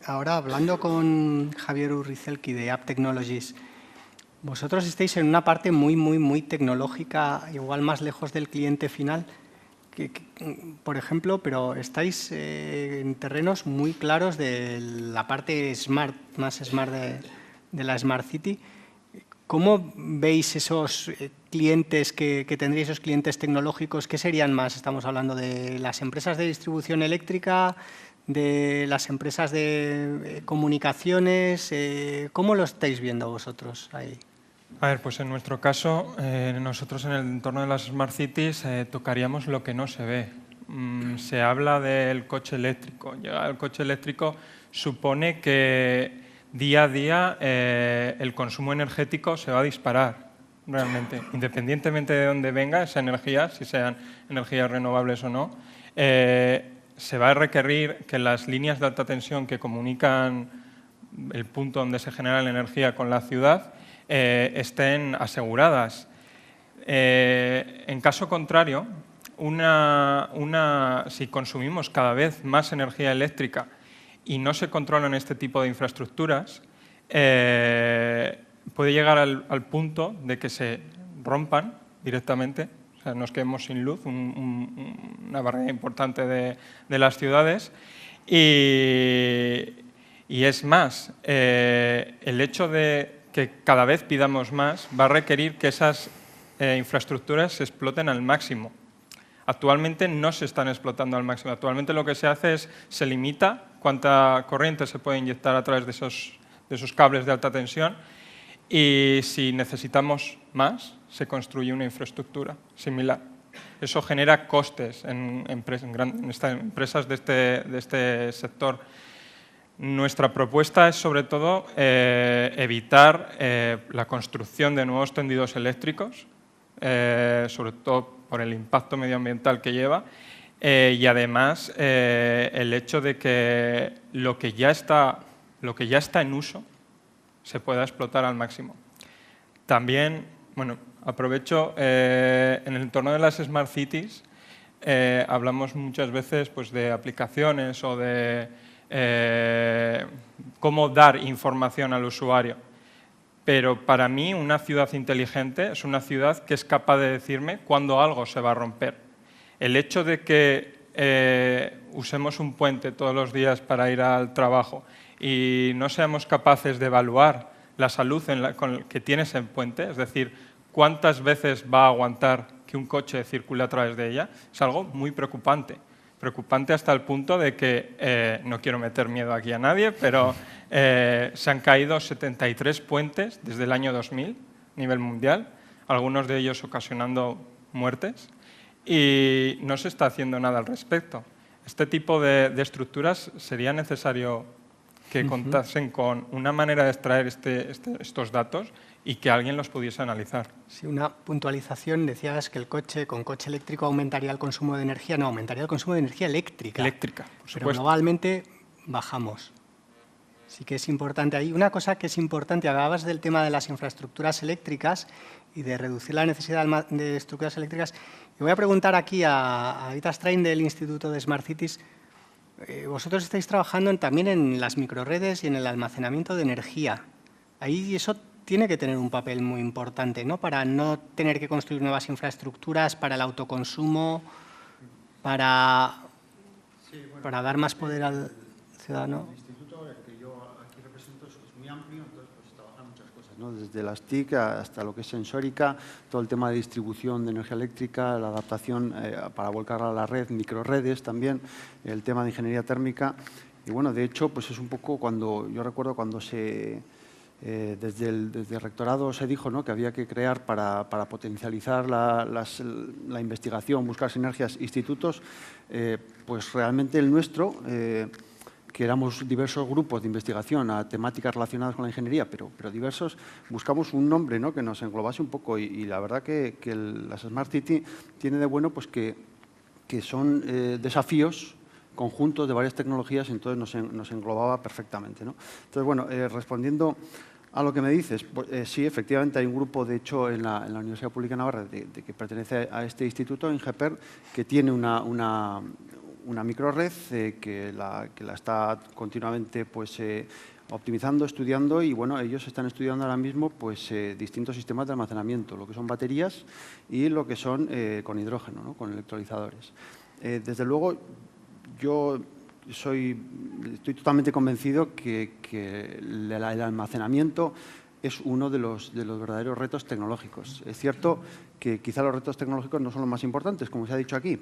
ahora hablando con Javier Urrizelki de App Technologies, vosotros estáis en una parte muy tecnológica, igual más lejos del cliente final, por ejemplo, pero estáis en terrenos muy claros de la parte smart, más smart de la Smart City. ¿Cómo veis esos clientes que tendríais, esos clientes tecnológicos? ¿Qué serían más? Estamos hablando de las empresas de distribución eléctrica, de las empresas de comunicaciones. ¿Cómo lo estáis viendo vosotros ahí? A ver, pues en nuestro caso, nosotros en el entorno de las Smart Cities tocaríamos lo que no se ve. Se habla del coche eléctrico. Llegar al coche eléctrico supone que día a día el consumo energético se va a disparar, realmente. Independientemente de dónde venga esa energía, si sean energías renovables o no, se va a requerir que las líneas de alta tensión que comunican el punto donde se genera la energía con la ciudad estén aseguradas. En caso contrario, si consumimos cada vez más energía eléctrica y no se controlan este tipo de infraestructuras, puede llegar al punto de que se rompan directamente, o sea, nos quedemos sin luz, una barrera importante de las ciudades. Y es más, el hecho de que cada vez pidamos más va a requerir que esas infraestructuras se exploten al máximo. Actualmente no se están explotando al máximo. Actualmente lo que se hace es se limita cuánta corriente se puede inyectar a través de esos cables de alta tensión y si necesitamos más, se construye una infraestructura similar. Eso genera costes en empresas de este sector. Nuestra propuesta es, sobre todo, evitar la construcción de nuevos tendidos eléctricos, sobre todo por el impacto medioambiental que lleva, y además el hecho de que lo que ya está en uso se pueda explotar al máximo. También, bueno, aprovecho, en el entorno de las Smart Cities hablamos muchas veces pues, de aplicaciones o de cómo dar información al usuario. Pero para mí una ciudad inteligente es una ciudad que es capaz de decirme cuándo algo se va a romper. El hecho de que usemos un puente todos los días para ir al trabajo y no seamos capaces de evaluar la salud que tiene ese puente, es decir, cuántas veces va a aguantar que un coche circule a través de ella, es algo muy preocupante. Preocupante hasta el punto de que, no quiero meter miedo aquí a nadie, pero se han caído 73 puentes desde el año 2000 a nivel mundial, algunos de ellos ocasionando muertes, y no se está haciendo nada al respecto. Este tipo de estructuras sería necesario que contasen con una manera de extraer estos datos y que alguien los pudiese analizar. Sí, una puntualización, decías que con coche eléctrico aumentaría el consumo de energía. No, aumentaría el consumo de energía eléctrica. Eléctrica, por supuesto. Pero globalmente bajamos. Sí que es importante ahí. Una cosa que es importante, hablabas del tema de las infraestructuras eléctricas y de reducir la necesidad de estructuras eléctricas. Y voy a preguntar aquí a David Astrain del Instituto de Smart Cities. Vosotros estáis trabajando también en las microredes y en el almacenamiento de energía. Ahí eso tiene que tener un papel muy importante, ¿no? Para no tener que construir nuevas infraestructuras, para el autoconsumo, para dar más poder al ciudadano. El instituto que yo aquí represento es muy amplio, entonces pues, trabajan muchas cosas, ¿no? Desde las TIC hasta lo que es sensórica, todo el tema de distribución de energía eléctrica, la adaptación para volcarla a la red, microredes también, el tema de ingeniería térmica. Y bueno, de hecho, pues es un poco yo recuerdo cuando desde el rectorado se dijo, ¿no?, que había que crear para potencializar la investigación, buscar sinergias, institutos, pues realmente el nuestro, que éramos diversos grupos de investigación a temáticas relacionadas con la ingeniería, pero diversos, buscamos un nombre, ¿no?, que nos englobase un poco y la verdad que las Smart City tiene de bueno pues que son desafíos conjuntos de varias tecnologías, entonces nos englobaba perfectamente, ¿no? Entonces, bueno, respondiendo a lo que me dices, pues, sí, efectivamente hay un grupo, de hecho, en la Universidad Pública de Navarra, que pertenece a este instituto, en GEPER, que tiene una una microred que la está continuamente pues, optimizando, estudiando y bueno, ellos están estudiando ahora mismo pues, distintos sistemas de almacenamiento, lo que son baterías y lo que son con hidrógeno, ¿no? Con electrolizadores. Desde luego, yo estoy totalmente convencido que el almacenamiento es uno de los verdaderos retos tecnológicos. Es cierto que quizá los retos tecnológicos no son los más importantes, como se ha dicho aquí,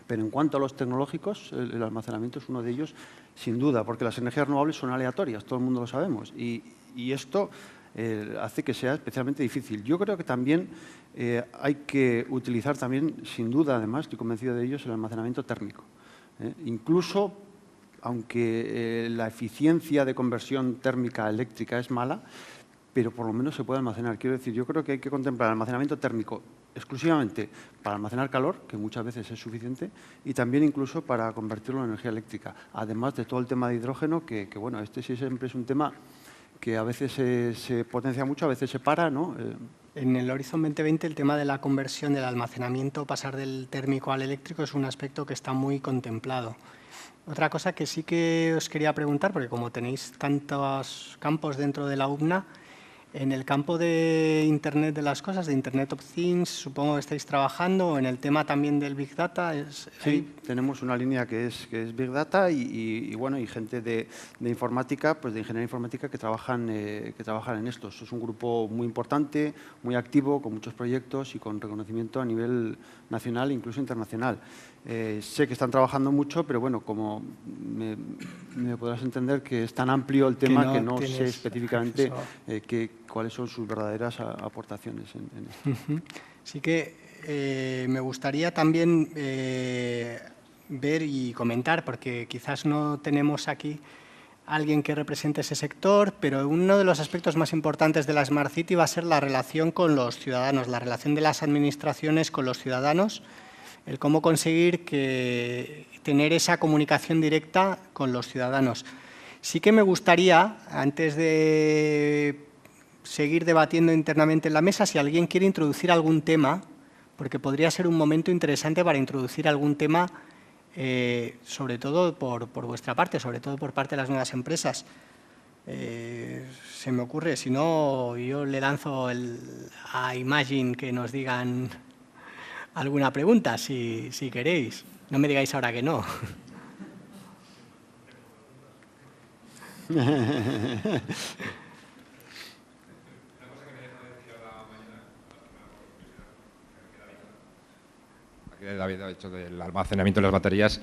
pero en cuanto a los tecnológicos, el almacenamiento es uno de ellos, sin duda, porque las energías renovables son aleatorias, todo el mundo lo sabemos, y esto hace que sea especialmente difícil. Yo creo que también hay que utilizar también, sin duda, además, estoy convencido de ello, el almacenamiento térmico. Incluso, aunque la eficiencia de conversión térmica a eléctrica es mala, pero por lo menos se puede almacenar. Quiero decir, yo creo que hay que contemplar el almacenamiento térmico exclusivamente para almacenar calor, que muchas veces es suficiente, y también incluso para convertirlo en energía eléctrica. Además de todo el tema de hidrógeno, que bueno, este sí siempre es un tema que a veces se potencia mucho, a veces se para, ¿no? En el Horizon 2020 el tema de la conversión del almacenamiento, pasar del térmico al eléctrico, es un aspecto que está muy contemplado. Otra cosa que sí que os quería preguntar, porque como tenéis tantos campos dentro de la UBNA, en el campo de Internet de las cosas, de Internet of Things, supongo que estáis trabajando, o en el tema también del Big Data. Sí, tenemos una línea que es Big Data y bueno, y gente de informática, pues de ingeniería informática que trabajan en esto. Es un grupo muy importante, muy activo, con muchos proyectos y con reconocimiento a nivel nacional e incluso internacional. Sé que están trabajando mucho, pero bueno, como me podrás entender que es tan amplio el tema que no sé específicamente cuáles son sus verdaderas aportaciones en esto. Sí que me gustaría también ver y comentar, porque quizás no tenemos aquí alguien que represente ese sector, pero uno de los aspectos más importantes de la Smart City va a ser la relación con los ciudadanos, la relación de las administraciones con los ciudadanos, el cómo conseguir tener esa comunicación directa con los ciudadanos. Sí que me gustaría, antes de seguir debatiendo internamente en la mesa, si alguien quiere introducir algún tema, porque podría ser un momento interesante para introducir algún tema, sobre todo por vuestra parte, sobre todo por parte de las nuevas empresas. Se me ocurre, si no, yo le lanzo a Imagine que nos digan alguna pregunta, si queréis. No me digáis ahora que no. David ha dicho del almacenamiento de las baterías,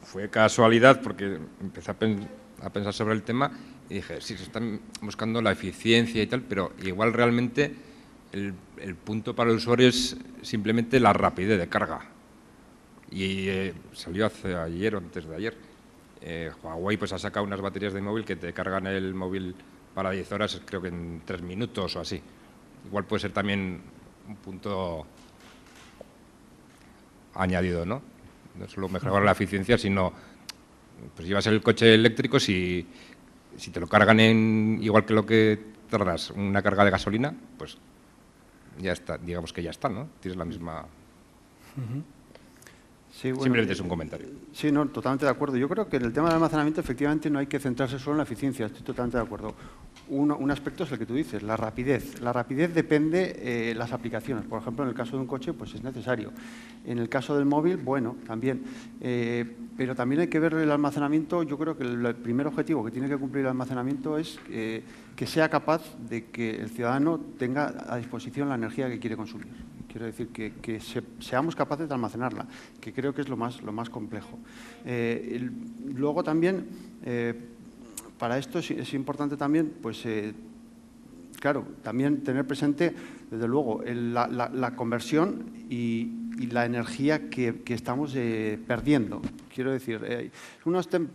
fue casualidad porque empecé a pensar sobre el tema y dije, sí, se están buscando la eficiencia y tal, pero igual realmente el punto para el usuario es simplemente la rapidez de carga. Y salió ayer o antes de ayer. Huawei pues ha sacado unas baterías de móvil que te cargan el móvil para 10 horas, creo que en 3 minutos o así. Igual puede ser también un punto añadido, ¿no? No solo mejorar la eficiencia, sino pues llevas el coche eléctrico, si te lo cargan igual que lo que tardas una carga de gasolina, pues ya está, digamos que ya está, ¿no? Tienes la misma... Sí, bueno, simplemente es un comentario. Sí, no, totalmente de acuerdo. Yo creo que en el tema del almacenamiento efectivamente no hay que centrarse solo en la eficiencia, estoy totalmente de acuerdo. Un aspecto es el que tú dices, la rapidez. La rapidez depende de las aplicaciones. Por ejemplo, en el caso de un coche, pues es necesario. En el caso del móvil, bueno, también. Pero también hay que ver el almacenamiento. Yo creo que el primer objetivo que tiene que cumplir el almacenamiento es que sea capaz de que el ciudadano tenga a disposición la energía que quiere consumir. Quiero decir que seamos capaces de almacenarla, que creo que es lo más complejo. Luego también, para esto es importante también, pues, claro, también tener presente, desde luego, la conversión y la energía que estamos perdiendo. Quiero decir,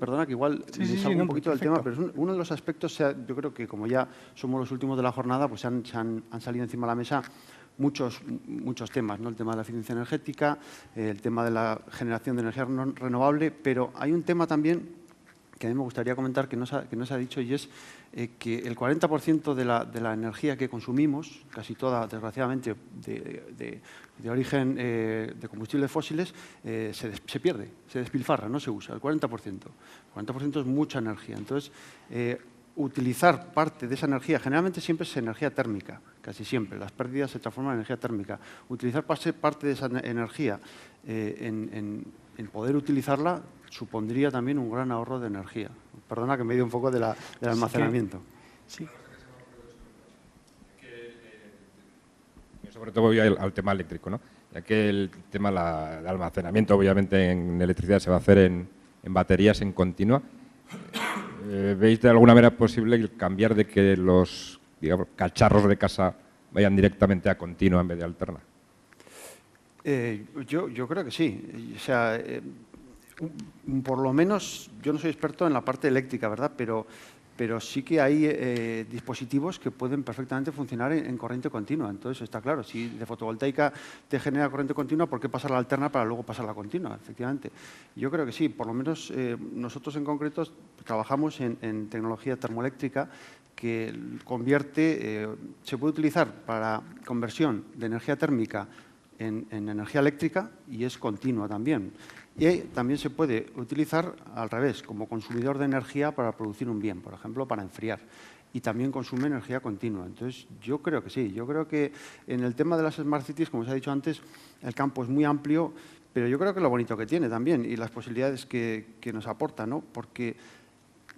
perdona que igual me salgo un poquito del tema, pero uno de los aspectos, yo creo que como ya somos los últimos de la jornada, pues han salido encima de la mesa muchos temas, ¿no? El tema de la eficiencia energética, el tema de la generación de energía renovable, pero hay un tema también que a mí me gustaría comentar que no se ha dicho, y es que el 40% de la energía que consumimos, casi toda, desgraciadamente, de origen de combustibles fósiles, se pierde, se despilfarra, no se usa, el 40%. El 40% es mucha energía. Entonces, utilizar parte de esa energía, generalmente siempre es energía térmica, casi siempre, las pérdidas se transforman en energía térmica. Utilizar parte de esa energía en poder utilizarla supondría también un gran ahorro de energía. Perdona que me he ido un poco del almacenamiento. Sí. Sobre todo voy al tema eléctrico, ¿no? Ya que el tema de almacenamiento, obviamente, en electricidad se va a hacer en baterías en continua. ¿Veis de alguna manera posible cambiar de que los, digamos, cacharros de casa vayan directamente a continua en vez de alterna? Yo creo que sí. O sea, por lo menos, yo no soy experto en la parte eléctrica, ¿verdad? Pero sí que hay dispositivos que pueden perfectamente funcionar en corriente continua. Entonces, está claro, si de fotovoltaica te genera corriente continua, ¿por qué pasar la alterna para luego pasar la continua? Efectivamente. Yo creo que sí. Por lo menos nosotros en concreto trabajamos en tecnología termoeléctrica que convierte, se puede utilizar para conversión de energía térmica en energía eléctrica y es continua también. Y también se puede utilizar al revés, como consumidor de energía para producir un bien, por ejemplo, para enfriar. Y también consume energía continua. Entonces, yo creo que sí. Yo creo que en el tema de las Smart Cities, como se ha dicho antes, el campo es muy amplio, pero yo creo que es lo bonito que tiene también y las posibilidades que nos aporta, ¿no? Porque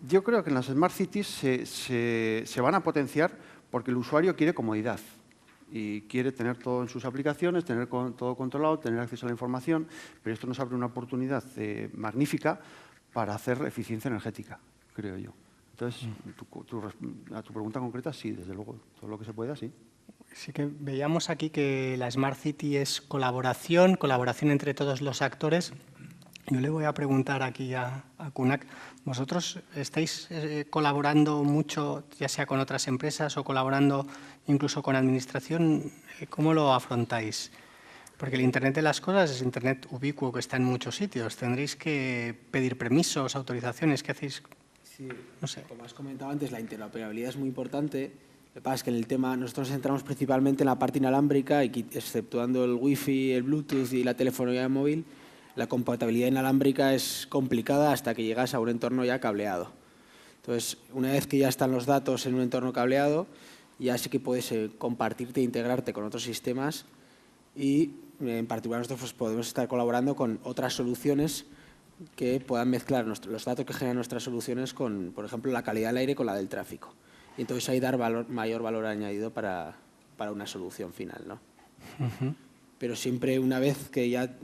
yo creo que en las Smart Cities se van a potenciar porque el usuario quiere comodidad. Y quiere tener todo en sus aplicaciones, tener todo controlado, tener acceso a la información, pero esto nos abre una oportunidad magnífica para hacer eficiencia energética, creo yo. Entonces, a tu pregunta concreta, sí, desde luego, todo lo que se pueda, sí. Sí que veíamos aquí que la Smart City es colaboración entre todos los actores. Yo le voy a preguntar aquí a Kunak, ¿vosotros estáis colaborando mucho, ya sea con otras empresas o colaborando incluso con administración? ¿Cómo lo afrontáis? Porque el Internet de las cosas es Internet ubicuo que está en muchos sitios. ¿Tendréis que pedir permisos, autorizaciones? ¿Qué hacéis? Sí, no sé. Como has comentado antes, la interoperabilidad es muy importante. Lo que pasa es que en el tema nosotros nos centramos principalmente en la parte inalámbrica y exceptuando el Wi-Fi, el Bluetooth y la telefonía móvil, la compatibilidad inalámbrica es complicada hasta que llegas a un entorno ya cableado. Entonces, una vez que ya están los datos en un entorno cableado, ya sí que puedes compartirte e integrarte con otros sistemas y, en particular, nosotros pues, podemos estar colaborando con otras soluciones que puedan mezclar los datos que generan nuestras soluciones con, por ejemplo, la calidad del aire con la del tráfico. Y entonces ahí dar mayor valor añadido para una solución final, ¿no? Pero siempre una vez que ya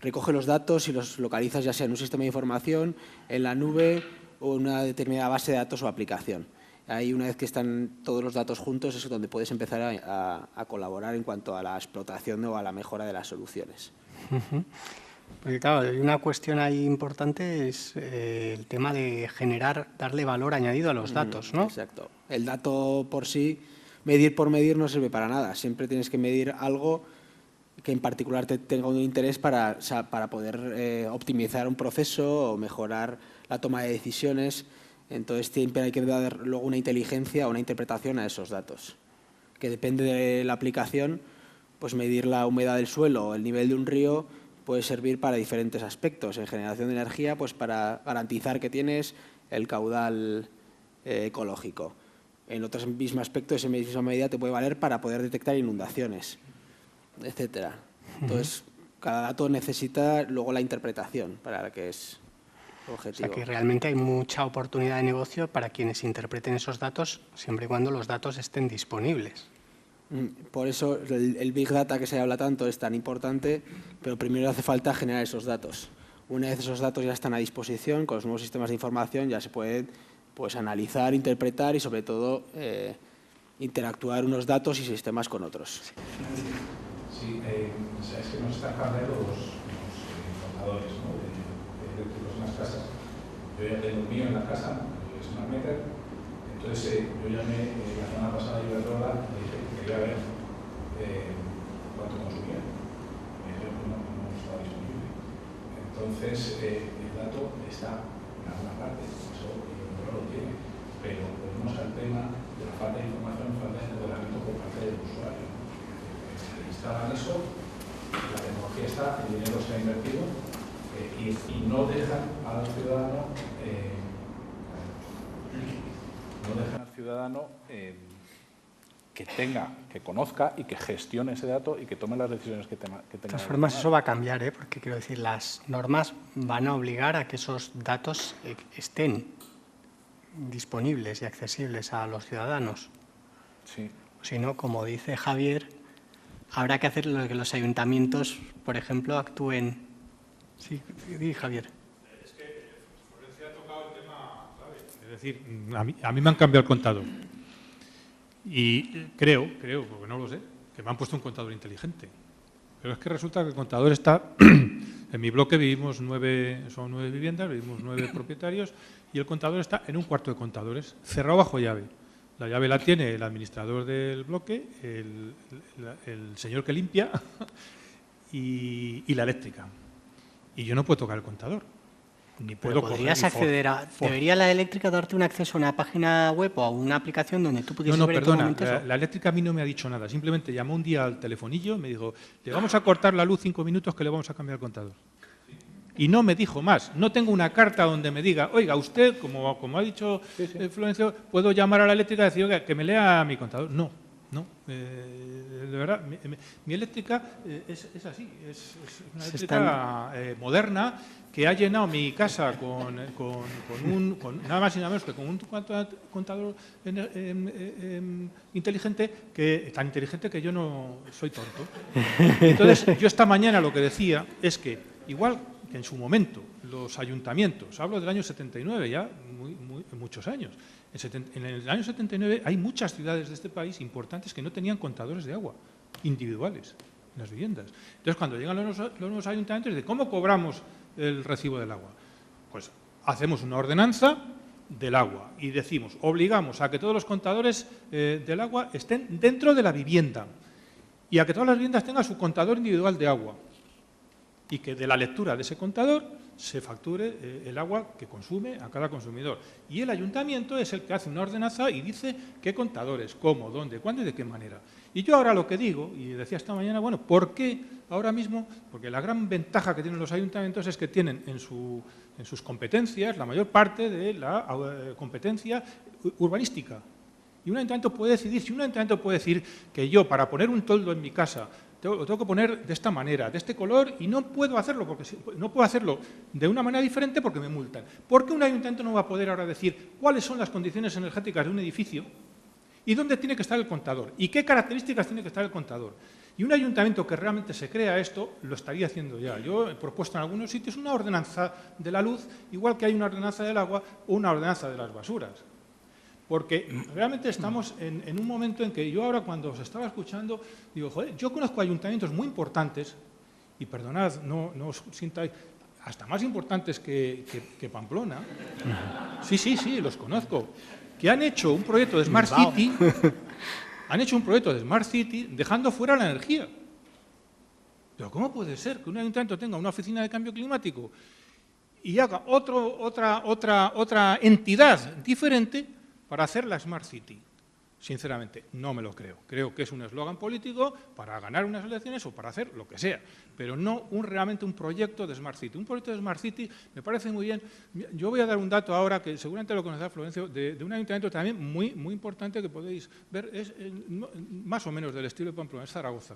recoge los datos y los localizas ya sea en un sistema de información, en la nube o en una determinada base de datos o aplicación. Ahí una vez que están todos los datos juntos es donde puedes empezar a colaborar en cuanto a la explotación o a la mejora de las soluciones. Porque claro, hay una cuestión ahí importante, es el tema de darle valor añadido a los datos, ¿no? Exacto. El dato por sí, medir por medir no sirve para nada. Siempre tienes que medir algo que en particular te tenga un interés para poder optimizar un proceso o mejorar la toma de decisiones. Entonces siempre hay que dar luego una inteligencia o una interpretación a esos datos. Que depende de la aplicación, pues medir la humedad del suelo o el nivel de un río puede servir para diferentes aspectos. En generación de energía, pues para garantizar que tienes el caudal ecológico. En otros mismos aspectos, en misma medida, te puede valer para poder detectar inundaciones, etcétera. Entonces, cada dato necesita luego la interpretación para la que es objetivo. O sea que realmente hay mucha oportunidad de negocio para quienes interpreten esos datos, siempre y cuando los datos estén disponibles. Por eso el Big Data que se habla tanto es tan importante, pero primero hace falta generar esos datos. Una vez esos datos ya están a disposición, con los nuevos sistemas de información ya se pueden pues, analizar, interpretar y sobre todo interactuar unos datos y sistemas con otros. Sí, es que nos están cambiando los contadores, ¿no? de eléctricos en las casas. Yo ya tengo el mío en la casa, es Smart Meter. Entonces yo llamé la semana pasada a Iberdrola y dije que quería ver cuánto consumía. Me dijeron que no estaba disponible. Entonces el dato está en alguna parte, eso no lo tiene, pero volvemos al tema de la falta de información y falta de empoderamiento por parte del usuario. Instalan eso, la tecnología está, el dinero se ha invertido y no dejan al ciudadano que conozca y que gestione ese dato y que tome las decisiones que tenga. De todas formas, eso va a cambiar, porque quiero decir, las normas van a obligar a que esos datos estén disponibles y accesibles a los ciudadanos. Sí. Si no, como dice Javier, habrá que hacer lo que los ayuntamientos, por ejemplo, actúen. Sí, Javier. Es que Florencia ha tocado el tema clave. Es decir, a mí me han cambiado el contador. Y creo, porque no lo sé, que me han puesto un contador inteligente. Pero es que resulta que el contador está... En mi bloque son 9 viviendas, vivimos 9 propietarios, y el contador está en un cuarto de contadores, cerrado bajo llave. La llave la tiene el administrador del bloque, el señor que limpia y la eléctrica. Y yo no puedo tocar el contador. Ni puedo podrías acceder a... ¿Debería la eléctrica darte un acceso a una página web o a una aplicación donde tú pudieras ver en todo momento eso? La eléctrica a mí no me ha dicho nada. Simplemente llamó un día al telefonillo, me dijo, le vamos a cortar la luz 5 minutos que le vamos a cambiar el contador. Y no me dijo más. No tengo una carta donde me diga, oiga, usted, como ha dicho Florencio, puedo llamar a la eléctrica y decir, oiga, que me lea mi contador. No. De verdad, mi eléctrica es así, es una eléctrica moderna que ha llenado mi casa con nada más y nada menos que con un contador inteligente, tan inteligente que yo no soy tonto. Entonces, yo esta mañana lo que decía es que, igual que en su momento los ayuntamientos, hablo del año 79 ya, muchos años, en el año 79 hay muchas ciudades de este país importantes que no tenían contadores de agua individuales en las viviendas. Entonces, cuando llegan los nuevos ayuntamientos, ¿de cómo cobramos el recibo del agua? Pues hacemos una ordenanza del agua y decimos, obligamos a que todos los contadores del agua estén dentro de la vivienda y a que todas las viviendas tengan su contador individual de agua y que de la lectura de ese contador se facture el agua que consume a cada consumidor. Y el ayuntamiento es el que hace una ordenanza y dice qué contadores, cómo, dónde, cuándo y de qué manera. Y yo ahora lo que digo, y decía esta mañana, bueno, ¿por qué ahora mismo? Porque la gran ventaja que tienen los ayuntamientos es que tienen en sus competencias la mayor parte de la competencia urbanística. Y un ayuntamiento puede decidir, si un ayuntamiento puede decir que yo, para poner un toldo en mi casa, lo tengo que poner de esta manera, de este color, y no puedo hacerlo de una manera diferente porque me multan. ¿Por qué un ayuntamiento no va a poder ahora decir cuáles son las condiciones energéticas de un edificio y dónde tiene que estar el contador y qué características tiene que estar el contador? Y un ayuntamiento que realmente se crea esto lo estaría haciendo ya. Yo he propuesto en algunos sitios una ordenanza de la luz, igual que hay una ordenanza del agua o una ordenanza de las basuras. Porque realmente estamos en un momento en que yo ahora, cuando os estaba escuchando, digo, joder, yo conozco ayuntamientos muy importantes, y perdonad, no os sintáis, hasta más importantes que Pamplona. Sí, los conozco, que han hecho un proyecto de Smart City, dejando fuera la energía. Pero ¿cómo puede ser que un ayuntamiento tenga una oficina de cambio climático y haga otra entidad diferente para hacer la Smart City? Sinceramente, no me lo creo. Creo que es un eslogan político para ganar unas elecciones o para hacer lo que sea, pero no realmente un proyecto de Smart City. Un proyecto de Smart City me parece muy bien. Yo voy a dar un dato ahora que seguramente lo conocerá Florencio, de un ayuntamiento también muy importante que podéis ver, es más o menos del estilo de Pamplona, es Zaragoza.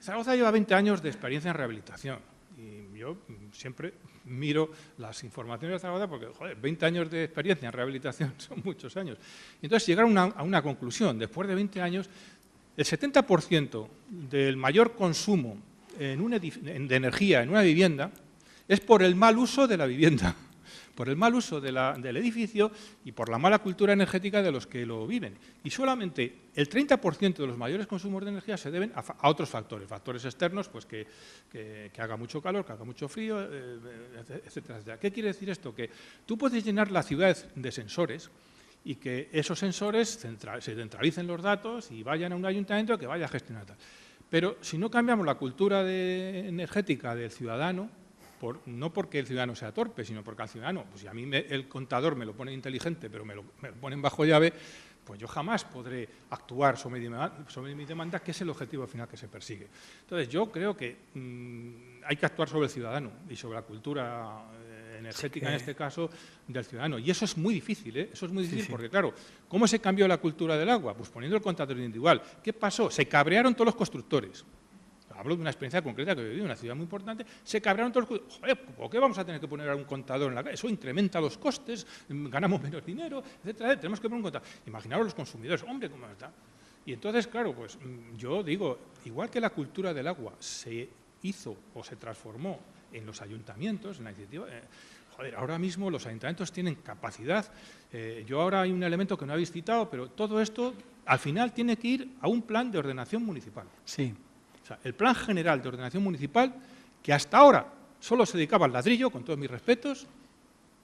Zaragoza lleva 20 años de experiencia en rehabilitación. Y yo siempre miro las informaciones de Zaragoza porque, joder, 20 años de experiencia en rehabilitación son muchos años. Y entonces llegaron a una conclusión. Después de 20 años, el 70% del mayor consumo de energía en una vivienda es por el mal uso de la vivienda, por el mal uso del edificio y por la mala cultura energética de los que lo viven. Y solamente el 30% de los mayores consumos de energía se deben a otros factores externos, pues que haga mucho calor, que haga mucho frío, etcétera, etcétera. ¿Qué quiere decir esto? Que tú puedes llenar la ciudad de sensores y que esos sensores se centralicen los datos y vayan a un ayuntamiento que vaya a gestionar tal. Pero si no cambiamos la cultura energética del ciudadano, no porque el ciudadano sea torpe, sino porque al ciudadano, pues si a mí el contador me lo pone inteligente, pero me lo ponen bajo llave, pues yo jamás podré actuar sobre mi demanda, que es el objetivo final que se persigue. Entonces, yo creo que hay que actuar sobre el ciudadano y sobre la cultura energética, en este caso, del ciudadano. Y eso es muy difícil, ¿eh? Eso es muy difícil porque, claro, ¿cómo se cambió la cultura del agua? Pues poniendo el contador individual. ¿Qué pasó? Se cabrearon todos los constructores. Hablo de una experiencia concreta que he vivido en una ciudad muy importante. Se cabrearon todos los constructores. Joder, ¿por qué vamos a tener que poner a un contador en la calle? Eso incrementa los costes, ganamos menos dinero, etcétera. Tenemos que poner un contador. Imaginaos los consumidores. Hombre, ¿cómo está? Y entonces, claro, pues yo digo, igual que la cultura del agua se hizo o se transformó en los ayuntamientos, en la iniciativa, joder, ahora mismo los ayuntamientos tienen capacidad. Yo ahora hay un elemento que no habéis citado, pero todo esto al final tiene que ir a un plan de ordenación municipal. Sí. O sea, el plan general de ordenación municipal, que hasta ahora solo se dedicaba al ladrillo, con todos mis respetos,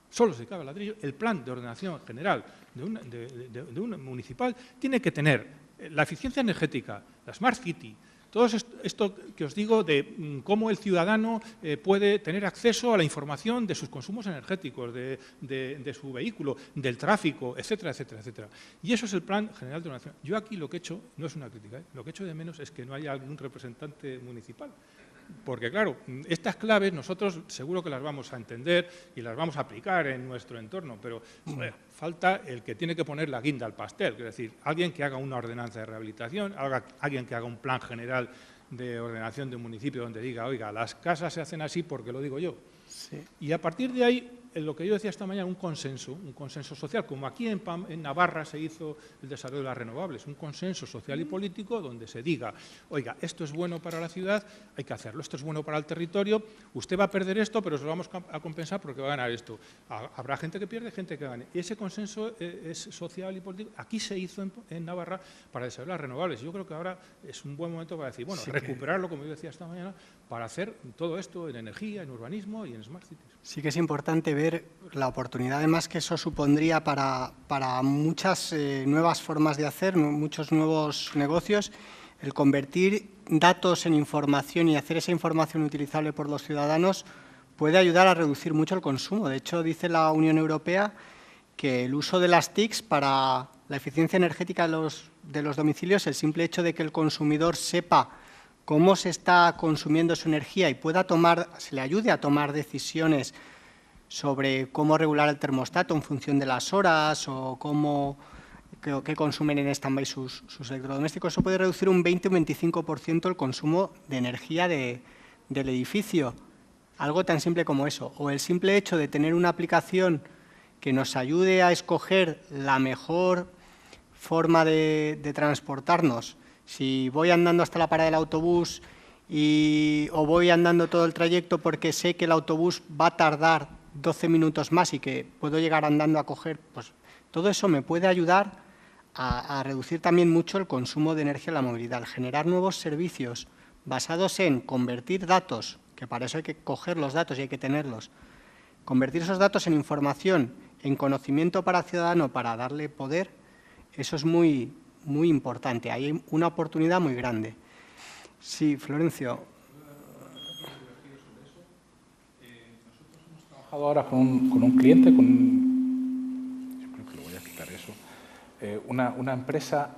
solo se dedicaba al ladrillo, el plan de ordenación general de un municipal tiene que tener la eficiencia energética, la Smart City, todo esto que os digo de cómo el ciudadano puede tener acceso a la información de sus consumos energéticos, de su vehículo, del tráfico, etcétera, etcétera, etcétera. Y eso es el plan general de ordenación. Yo aquí lo que he hecho, no es una crítica, lo que he hecho de menos es que no haya algún representante municipal. Porque, claro, estas claves nosotros seguro que las vamos a entender y las vamos a aplicar en nuestro entorno, pero joder, falta el que tiene que poner la guinda al pastel, es decir, alguien que haga una ordenanza de rehabilitación, alguien que haga un plan general de ordenación de un municipio donde diga, oiga, las casas se hacen así porque lo digo yo. Sí. Y a partir de ahí, en lo que yo decía esta mañana, un consenso social, como aquí en Navarra se hizo el desarrollo de las renovables, un consenso social y político donde se diga, oiga, esto es bueno para la ciudad, hay que hacerlo, esto es bueno para el territorio, usted va a perder esto, pero se lo vamos a compensar porque va a ganar esto. Habrá gente que pierde, gente que gane. Y ese consenso es social y político. Aquí se hizo en Navarra para desarrollar las renovables. Yo creo que ahora es un buen momento para decir, bueno, sí, recuperarlo, como yo decía esta mañana, para hacer todo esto en energía, en urbanismo y en Smart Cities. Sí que es importante ver la oportunidad además que eso supondría para muchas nuevas formas de hacer, muchos nuevos negocios, el convertir datos en información y hacer esa información utilizable por los ciudadanos puede ayudar a reducir mucho el consumo. De hecho, dice la Unión Europea que el uso de las TICs para la eficiencia energética de los domicilios, el simple hecho de que el consumidor sepa cómo se está consumiendo su energía y se le ayude a tomar decisiones sobre cómo regular el termostato en función de las horas o qué consumen en stand-by sus electrodomésticos, eso puede reducir un 20 o un 25% el consumo de energía del edificio. Algo tan simple como eso. O el simple hecho de tener una aplicación que nos ayude a escoger la mejor forma de transportarnos. Si voy andando hasta la parada del autobús o voy andando todo el trayecto porque sé que el autobús va a tardar 12 minutos más y que puedo llegar andando a coger, pues todo eso me puede ayudar a reducir también mucho el consumo de energía en la movilidad, generar nuevos servicios basados en convertir datos, que para eso hay que coger los datos y hay que tenerlos, convertir esos datos en información, en conocimiento para el ciudadano, para darle poder, eso es muy importante, hay una oportunidad muy grande. Sí, Florencio. Nosotros hemos trabajado ahora con un cliente, yo creo que lo voy a quitar eso, una empresa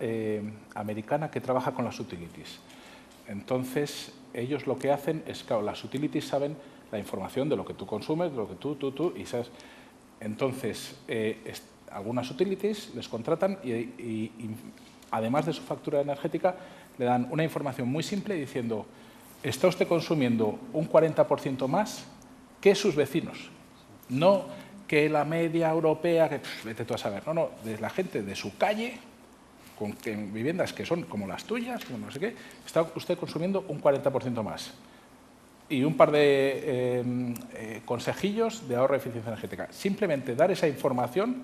americana que trabaja con las utilities. Entonces, ellos lo que hacen es, claro, las utilities saben la información de lo que tú consumes, de lo que tú, y sabes. Entonces, algunas utilities les contratan y además de su factura energética, le dan una información muy simple diciendo, está usted consumiendo un 40% más que sus vecinos. No que la media europea, que vete tú a saber, no, de la gente de su calle, con viviendas que son como las tuyas, como no sé qué, está usted consumiendo un 40% más. Y un par de consejillos de ahorro de eficiencia energética. Simplemente dar esa información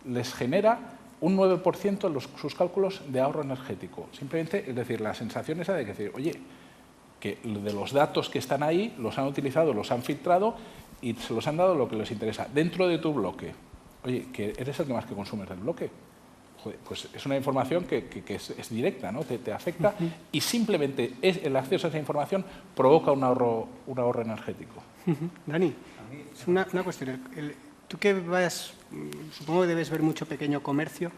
les genera un 9% en sus cálculos de ahorro energético. Simplemente, es decir, la sensación esa de que decir, oye, que de los datos que están ahí los han utilizado, los han filtrado y se los han dado lo que les interesa. Dentro de tu bloque, oye, que eres el que más que consumes del bloque. joder, pues es una información que es directa, ¿no? Te afecta y simplemente el acceso a esa información provoca un ahorro energético. Dani, es una cuestión. Tú que supongo que debes ver mucho pequeño comercio.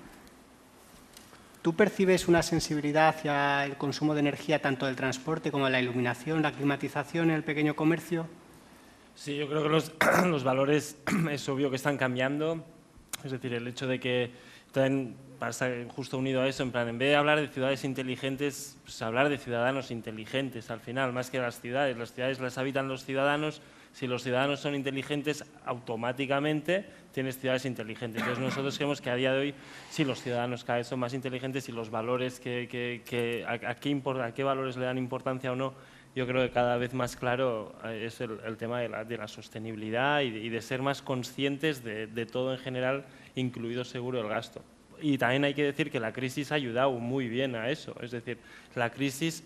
¿Tú percibes una sensibilidad hacia el consumo de energía tanto del transporte como de la iluminación, la climatización en el pequeño comercio? Sí, yo creo que los valores es obvio que están cambiando. Es decir, el hecho de que también pasa justo unido a eso, en plan, en vez de hablar de ciudades inteligentes, pues hablar de ciudadanos inteligentes al final, más que las ciudades. Las ciudades las habitan los ciudadanos. Si los ciudadanos son inteligentes, automáticamente tienes ciudades inteligentes. Entonces nosotros creemos que a día de hoy, sí, los ciudadanos cada vez son más inteligentes y los valores a qué valores le dan importancia o no, yo creo que cada vez más claro es el tema de la sostenibilidad y de ser más conscientes de todo en general, incluido seguro el gasto. Y también hay que decir que la crisis ha ayudado muy bien a eso. Es decir, la crisis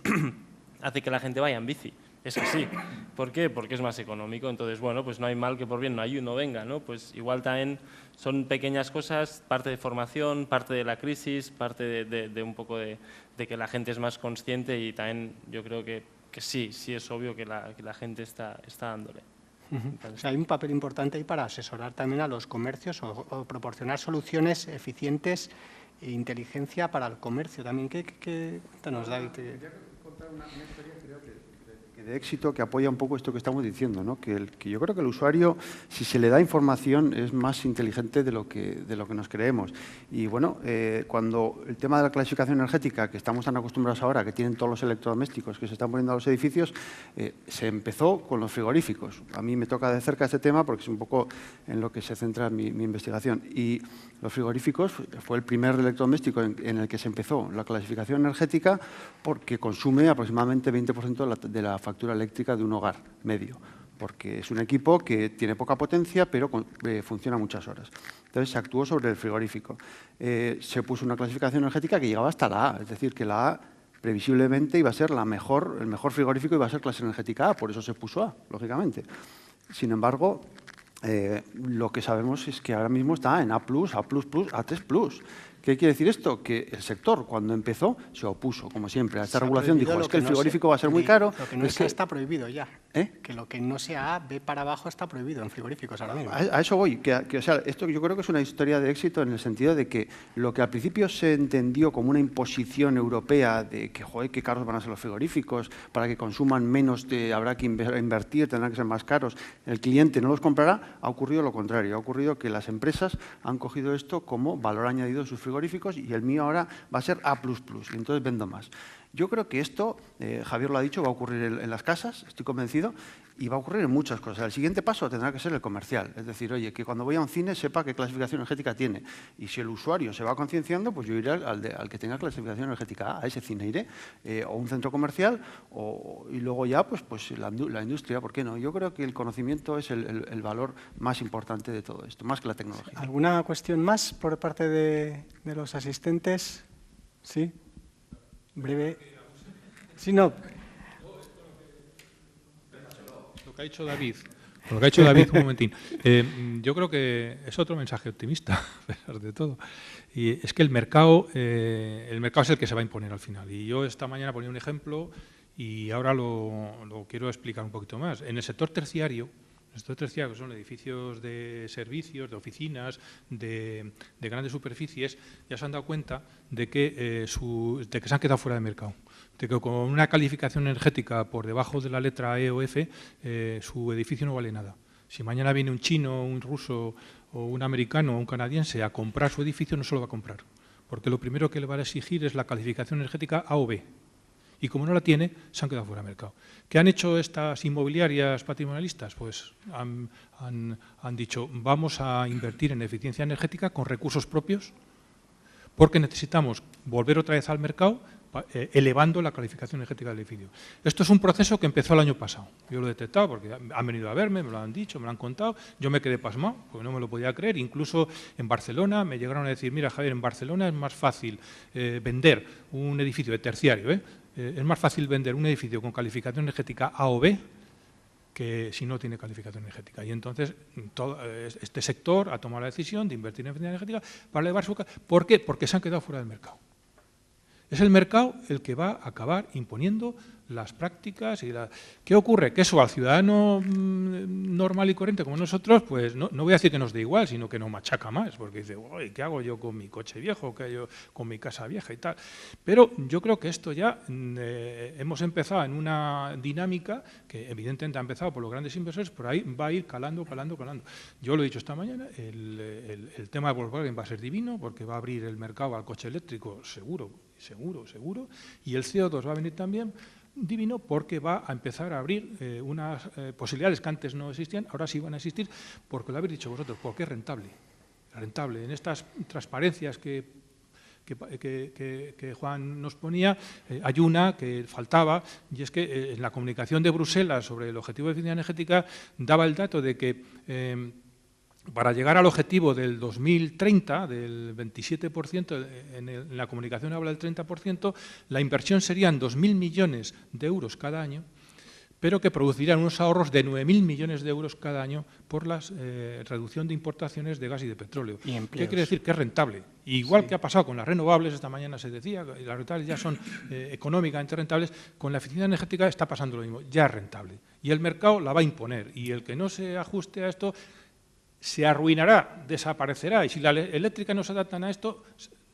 hace que la gente vaya en bici. Es así. ¿Por qué? Porque es más económico. Entonces, bueno, pues no hay mal que por bien no venga, ¿no? Pues igual también son pequeñas cosas, parte de formación, parte de la crisis, parte de un poco de que la gente es más consciente y también yo creo que sí es obvio que la gente está dándole. O sea, hay un papel importante ahí para asesorar también a los comercios o proporcionar soluciones eficientes e inteligencia para el comercio. También, ¿qué nos da? Quería contar una historia, creo que de éxito que apoya un poco esto que estamos diciendo, ¿no? Que yo creo que el usuario, si se le da información, es más inteligente de lo que nos creemos. Y bueno, cuando el tema de la clasificación energética, que estamos tan acostumbrados ahora, que tienen todos los electrodomésticos que se están poniendo a los edificios, se empezó con los frigoríficos. A mí me toca de cerca este tema porque es un poco en lo que se centra mi investigación. Y los frigoríficos fue el primer electrodoméstico en el que se empezó la clasificación energética porque consume aproximadamente 20% de la factura eléctrica de un hogar medio, porque es un equipo que tiene poca potencia, pero funciona muchas horas. Entonces, se actuó sobre el frigorífico. Se puso una clasificación energética que llegaba hasta la A, es decir, que la A previsiblemente iba a ser el mejor frigorífico iba a ser clase energética A, por eso se puso A, lógicamente. Sin embargo, lo que sabemos es que ahora mismo está en A+, A++, A3+. ¿Qué quiere decir esto? Que el sector, cuando empezó, se opuso, como siempre, a esta regulación. Dijo, es que el frigorífico va a ser muy caro. Lo que no está prohibido ya. Que lo que no sea A, B para abajo está prohibido en frigoríficos ahora mismo. A eso voy. O sea, esto yo creo que es una historia de éxito en el sentido de que lo que al principio se entendió como una imposición europea de que, joder, qué caros van a ser los frigoríficos, para que consuman menos habrá que invertir, tendrán que ser más caros, el cliente no los comprará, ha ocurrido lo contrario. Ha ocurrido que las empresas han cogido esto como valor añadido en sus frigoríficos y el mío ahora va a ser A++, y entonces vendo más. Yo creo que esto, Javier lo ha dicho, va a ocurrir en las casas, estoy convencido, y va a ocurrir en muchas cosas. El siguiente paso tendrá que ser el comercial, es decir, oye, que cuando voy a un cine sepa qué clasificación energética tiene. Y si el usuario se va concienciando, pues yo iré al que tenga clasificación energética A ese cine iré, o un centro comercial, y luego ya pues la industria, ¿por qué no? Yo creo que el conocimiento es el valor más importante de todo esto, más que la tecnología. ¿Alguna cuestión más por parte de los asistentes? ¿Sí? Breve. Sí, no. Lo que ha dicho David, un momentín. Yo creo que es otro mensaje optimista, a pesar de todo. Y es que el mercado es el que se va a imponer al final. Y yo esta mañana ponía un ejemplo y ahora lo quiero explicar un poquito más. En el sector terciario, que son edificios de servicios, de oficinas, de grandes superficies, ya se han dado cuenta de que se han quedado fuera de mercado. De que con una calificación energética por debajo de la letra E o F, su edificio no vale nada. Si mañana viene un chino, un ruso, o un americano o un canadiense a comprar su edificio, no se lo va a comprar. Porque lo primero que le va a exigir es la calificación energética A o B. Y como no la tiene, se han quedado fuera de mercado. ¿Qué han hecho estas inmobiliarias patrimonialistas? Pues han dicho, vamos a invertir en eficiencia energética con recursos propios porque necesitamos volver otra vez al mercado elevando la calificación energética del edificio. Esto es un proceso que empezó el año pasado. Yo lo he detectado porque han venido a verme, me lo han dicho, me lo han contado. Yo me quedé pasmado porque no me lo podía creer. Incluso en Barcelona me llegaron a decir, mira Javier, en Barcelona es más fácil vender un edificio de terciario, es más fácil vender un edificio con calificación energética A o B que si no tiene calificación energética. Y entonces todo este sector ha tomado la decisión de invertir en eficiencia energética para elevar su... ¿Por qué? Porque se han quedado fuera del mercado. Es el mercado el que va a acabar imponiendo las prácticas y la... ¿Qué ocurre? Que eso al ciudadano normal y corriente como nosotros, pues no voy a decir que nos dé igual, sino que nos machaca más, porque dice, uy, ¿qué hago yo con mi coche viejo? ¿Qué hago yo con mi casa vieja y tal? Pero yo creo que esto ya hemos empezado en una dinámica que evidentemente ha empezado por los grandes inversores, por ahí va a ir calando. Yo lo he dicho esta mañana, el tema de Volkswagen va a ser divino, porque va a abrir el mercado al coche eléctrico seguro, y el CO2 va a venir también divino, porque va a empezar a abrir unas posibilidades que antes no existían, ahora sí van a existir, porque lo habéis dicho vosotros, porque es rentable. En estas transparencias que Juan nos ponía, hay una que faltaba, y es que en la comunicación de Bruselas sobre el objetivo de eficiencia energética daba el dato de que para llegar al objetivo del 2030, del 27%, en la comunicación habla del 30%, la inversión serían 2.000 millones de euros cada año, pero que producirían unos ahorros de 9.000 millones de euros cada año por la reducción de importaciones de gas y de petróleo. ¿Qué quiere decir? Que es rentable. Igual que ha pasado con las renovables, esta mañana se decía, y las renovables ya son económicamente rentables, con la eficiencia energética está pasando lo mismo, ya es rentable. Y el mercado la va a imponer, y el que no se ajuste a esto se arruinará, desaparecerá, y si la eléctrica no se adaptan a esto,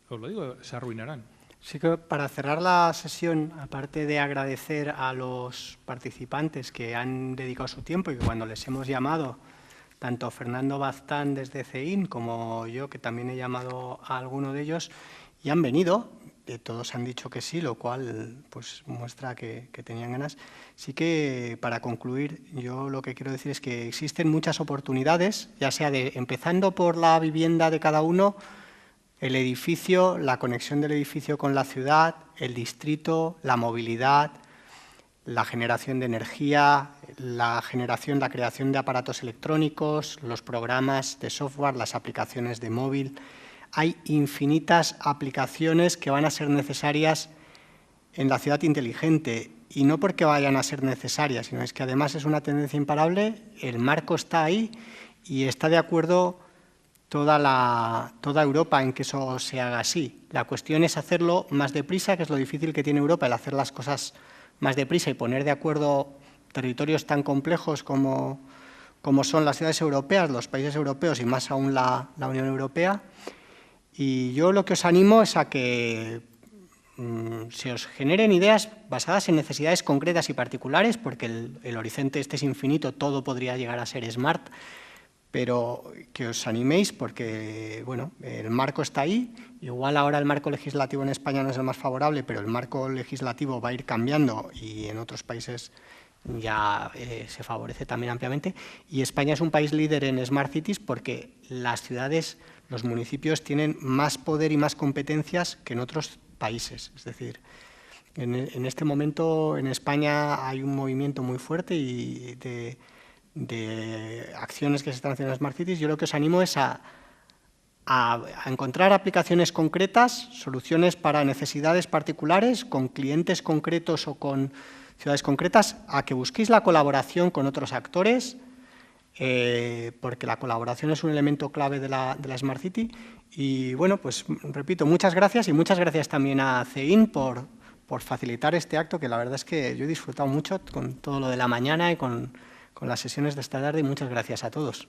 os lo digo, se arruinarán. Sí, que para cerrar la sesión, aparte de agradecer a los participantes que han dedicado su tiempo y que cuando les hemos llamado, tanto Fernando Baztán desde CEIN como yo, que también he llamado a alguno de ellos, y han venido, todos han dicho que sí, lo cual pues muestra que tenían ganas. Sí que, para concluir, yo lo que quiero decir es que existen muchas oportunidades, ya sea empezando por la vivienda de cada uno, el edificio, la conexión del edificio con la ciudad, el distrito, la movilidad, la generación de energía, la creación de aparatos electrónicos, los programas de software, las aplicaciones de móvil. Hay infinitas aplicaciones que van a ser necesarias en la ciudad inteligente, y no porque vayan a ser necesarias, sino es que además es una tendencia imparable, el marco está ahí y está de acuerdo toda Europa en que eso se haga así. La cuestión es hacerlo más deprisa, que es lo difícil que tiene Europa, el hacer las cosas más deprisa y poner de acuerdo territorios tan complejos como son las ciudades europeas, los países europeos y más aún la Unión Europea. Y yo lo que os animo es a que se os generen ideas basadas en necesidades concretas y particulares, porque el horizonte este es infinito, todo podría llegar a ser smart, pero que os animéis porque bueno, el marco está ahí. Igual ahora el marco legislativo en España no es el más favorable, pero el marco legislativo va a ir cambiando y en otros países ya se favorece también ampliamente. Y España es un país líder en Smart Cities porque las ciudades, los municipios tienen más poder y más competencias que en otros países. Es decir, en este momento en España hay un movimiento muy fuerte y de acciones que se están haciendo en Smart Cities. Yo lo que os animo es a encontrar aplicaciones concretas, soluciones para necesidades particulares, con clientes concretos o con ciudades concretas, a que busquéis la colaboración con otros actores, porque la colaboración es un elemento clave de la Smart City. Y bueno, pues repito, muchas gracias y muchas gracias también a CEIN por facilitar este acto, que la verdad es que yo he disfrutado mucho con todo lo de la mañana y con las sesiones de esta tarde, y muchas gracias a todos.